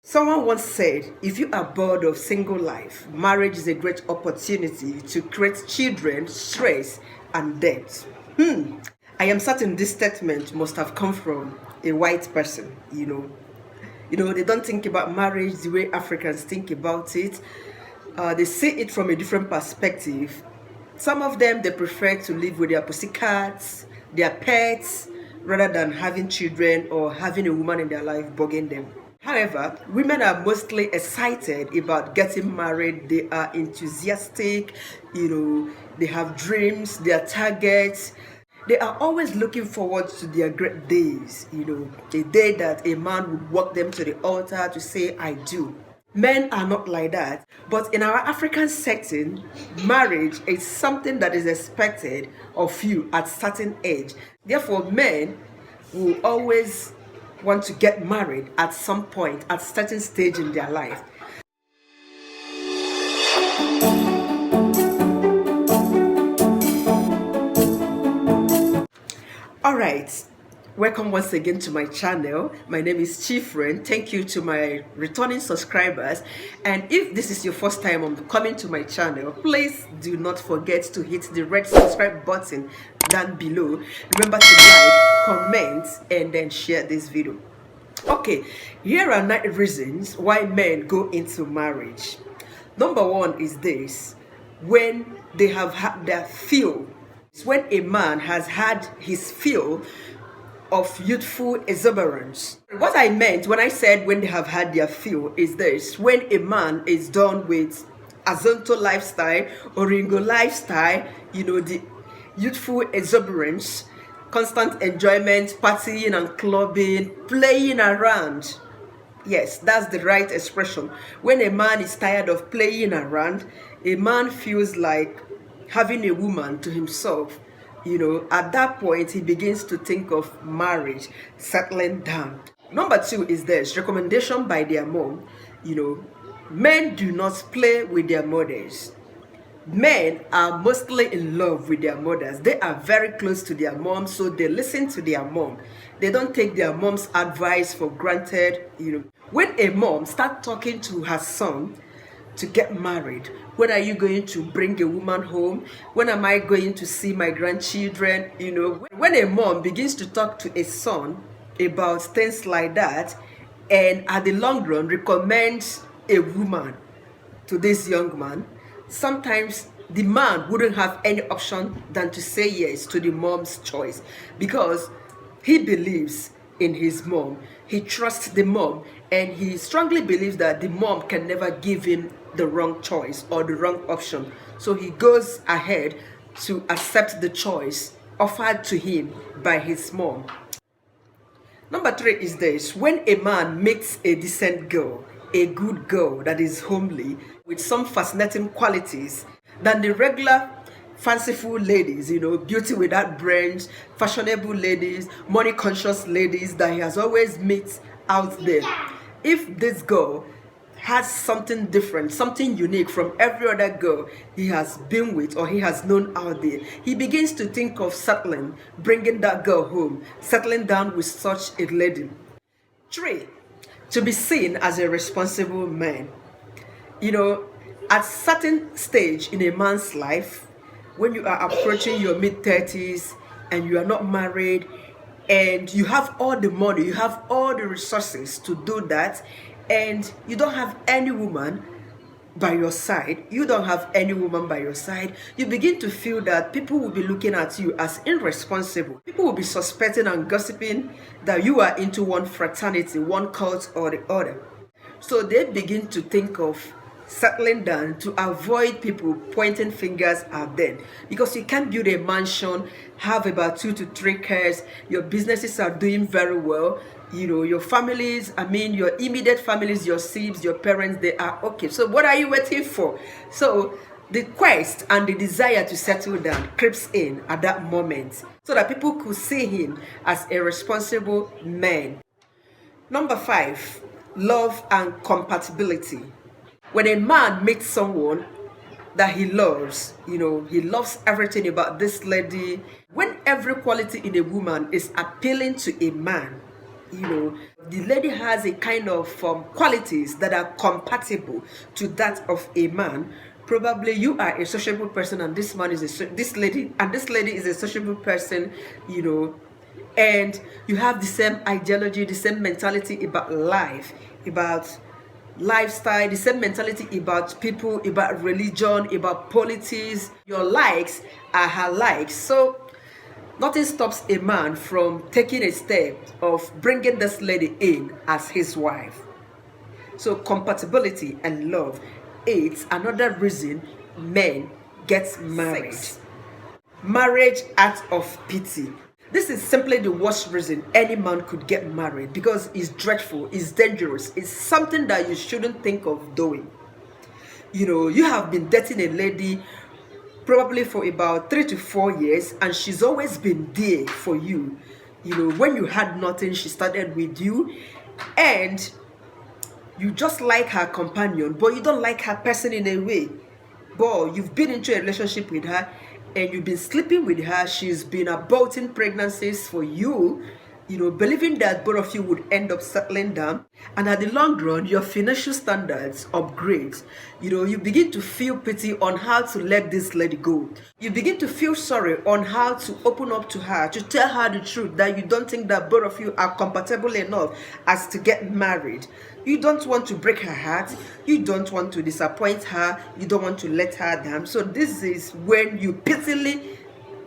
Someone once said, if you are bored of single life, marriage is a great opportunity to create children, stress, and debt. I am certain this statement must have come from a white person, they don't think about marriage the way Africans think about it. They see it from a different perspective. Some of them, they prefer to live with their pussycats, their pets, rather than having children or having a woman in their life bugging them. However, women are mostly excited about getting married. They are enthusiastic, they have dreams, their targets. They are always looking forward to their great days, a day that a man would walk them to the altar to say, I do. Men are not like that. But in our African setting, marriage is something that is expected of you at certain age. Therefore, men will always want to get married at some point, at certain stage in their life. All right. Welcome once again to my channel. My name is Chifrane. Thank you to my returning subscribers. And if this is your first time on coming to my channel, please do not forget to hit the red subscribe button down below. Remember to like, comment, and then share this video. Okay, here are 9 reasons why men go into marriage. Number 1 is this: when they have had their fill. When a man has had his fill of youthful exuberance. What I meant when I said when they have had their fill is this: when a man is done with Azonto lifestyle, Oringo lifestyle, the youthful exuberance, constant enjoyment, partying and clubbing, playing around. Yes, that's the right expression. When a man is tired of playing around, a man feels like having a woman to himself. At that point, he begins to think of marriage, settling down. Number 2 is this: recommendation by their mom. Men do not play with their mothers. Men are mostly in love with their mothers. They are very close to their mom, so they listen to their mom. They don't take their mom's advice for granted. When a mom starts talking to her son to get married, when are you going to bring a woman home? When am I going to see my grandchildren? When a mom begins to talk to a son about things like that, and at the long run recommends a woman to this young man, sometimes the man wouldn't have any option than to say yes to the mom's choice, because he believes in his mom. He trusts the mom, and he strongly believes that the mom can never give him the wrong choice or the wrong option. So he goes ahead to accept the choice offered to him by his mom. Number 3 is this: when a man meets a decent girl, a good girl that is homely, with some fascinating qualities than the regular fanciful ladies, beauty without brains, fashionable ladies, money conscious ladies that he has always met out there. If this girl has something different, something unique from every other girl he has been with or he has known out there, he begins to think of settling, bringing that girl home, settling down with such a lady. 3, to be seen as a responsible man. At certain stage in a man's life, when you are approaching your mid-30s and you are not married, and you have all the money, you have all the resources to do that, and you don't have any woman by your side, you begin to feel that people will be looking at you as irresponsible. People will be suspecting and gossiping that you are into one fraternity, one cult or the other. So they begin to think of settling down to avoid people pointing fingers at them, because you can't build a mansion, have about 2 to 3 cars, your businesses are doing very well, your families, your immediate families, your siblings, your parents, they are okay. So what are you waiting for? So the quest and the desire to settle down creeps in at that moment, so that people could see him as a responsible man. Number 5, love and compatibility. When a man meets someone that he loves, he loves everything about this lady. When every quality in a woman is appealing to a man, The lady has a kind of qualities that are compatible to that of a man. Probably you are a sociable person, and this man is this lady is a sociable person, and you have the same ideology, the same mentality about life, about lifestyle, the same mentality about people, about religion, about politics. Your likes are her likes. So nothing stops a man from taking a step of bringing this lady in as his wife. So compatibility and love, it's another reason men get married. Marriage out of pity. This is simply the worst reason any man could get married, because it's dreadful, it's dangerous, it's something that you shouldn't think of doing. You have been dating a lady probably for about 3 to 4 years, and she's always been there for you. When you had nothing, she started with you, and you just like her companion, but you don't like her person in a way. But you've been into a relationship with her, and you've been sleeping with her. She's been aborting pregnancies for you, believing that both of you would end up settling down. And at the long run, your financial standards upgrade. You begin to feel pity on how to let this lady go. You begin to feel sorry on how to open up to her, to tell her the truth, that you don't think that both of you are compatible enough as to get married. You don't want to break her heart. You don't want to disappoint her. You don't want to let her down. So this is when you pitifully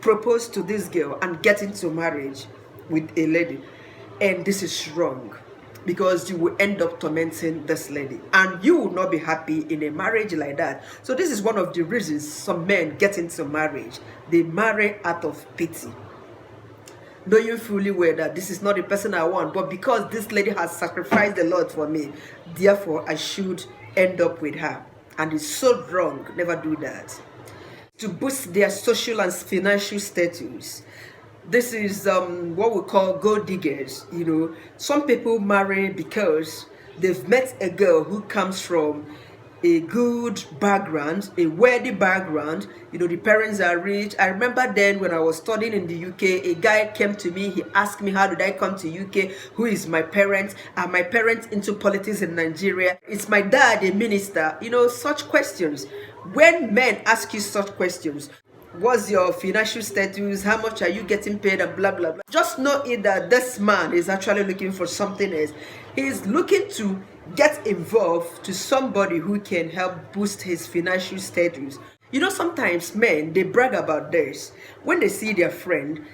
propose to this girl and get into marriage with a lady. And this is wrong, because you will end up tormenting this lady, and you will not be happy in a marriage like that. So this is one of the reasons some men get into marriage. They marry out of pity, knowing fully well that this is not the person I want, but because this lady has sacrificed a lot for me, therefore I should end up with her. And it's so wrong. Never do that. To boost their social and financial status. This is what we call gold diggers. Some people marry because they've met a girl who comes from a good background, a wealthy background. The parents are rich. I remember then when I was studying in the UK, a guy came to me. He asked me, how did I come to UK? Who is my parents? Are my parents into politics in Nigeria? Is my dad a minister? Such questions. When men ask you such questions, what's your financial status? How much are you getting paid? And blah, blah, blah. Just know that this man is actually looking for something else. He's looking to get involved to somebody who can help boost his financial status. Sometimes men, they brag about this. When they see their friend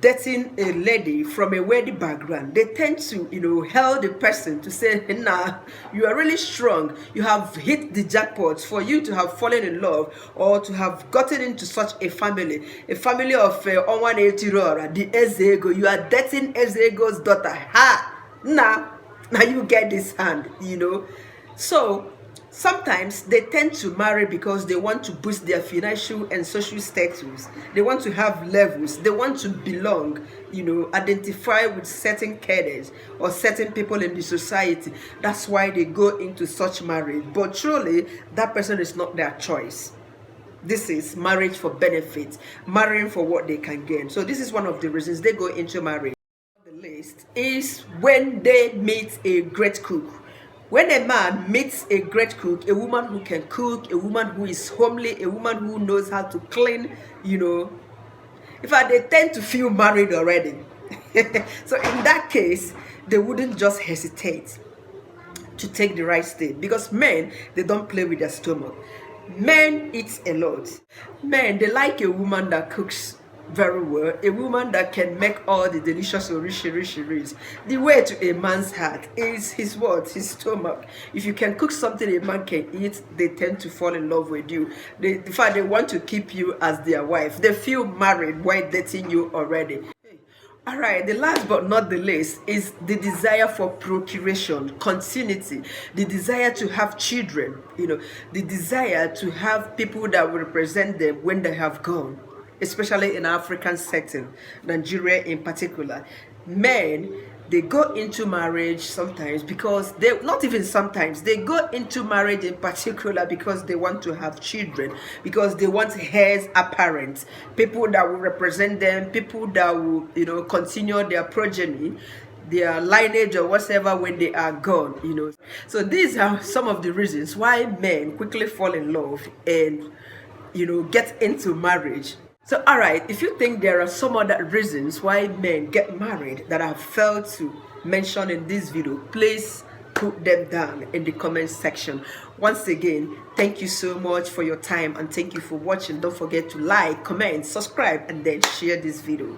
dating a lady from a wealthy background, they tend to, hail the person to say, nah, you are really strong. You have hit the jackpot for you to have fallen in love or to have gotten into such a family of Onwane the Ezego. You are dating Ezego's daughter. Ha! Nah, now you get this hand, So sometimes they tend to marry because they want to boost their financial and social status. They want to have levels. They want to belong, identify with certain cadres or certain people in the society. That's why they go into such marriage. But truly, that person is not their choice. This is marriage for benefit, marrying for what they can gain. So this is one of the reasons they go into marriage. The list is when they meet a great cook. When a man meets a great cook, a woman who can cook, a woman who is homely, a woman who knows how to clean, in fact, they tend to feel married already. So in that case, they wouldn't just hesitate to take the right step, because men, they don't play with their stomach. Men eat a lot. Men, they like a woman that cooks very well, a woman that can make all the delicious orishi. The way to a man's heart is his what? His stomach. If you can cook something a man can eat, they tend to fall in love with you. In fact, they want to keep you as their wife. They feel married while dating you already. All right, the last but not the least is the desire for procreation, continuity, the desire to have children, the desire to have people that will represent them when they have gone. Especially in African setting, Nigeria in particular. Men, they go into marriage sometimes because they go into marriage in particular because they want to have children, because they want heirs apparent, people that will represent them, people that will, continue their progeny. their lineage or whatever when they are gone, you know. So these are some of the reasons why men quickly fall in love and, you know, get into marriage. So all right, if you think there are some other reasons why men get married that I have failed to mention in this video, please put them down in the comment section. Once again, thank you so much for your time and thank you for watching. Don't forget to like, comment, subscribe, and then share this video.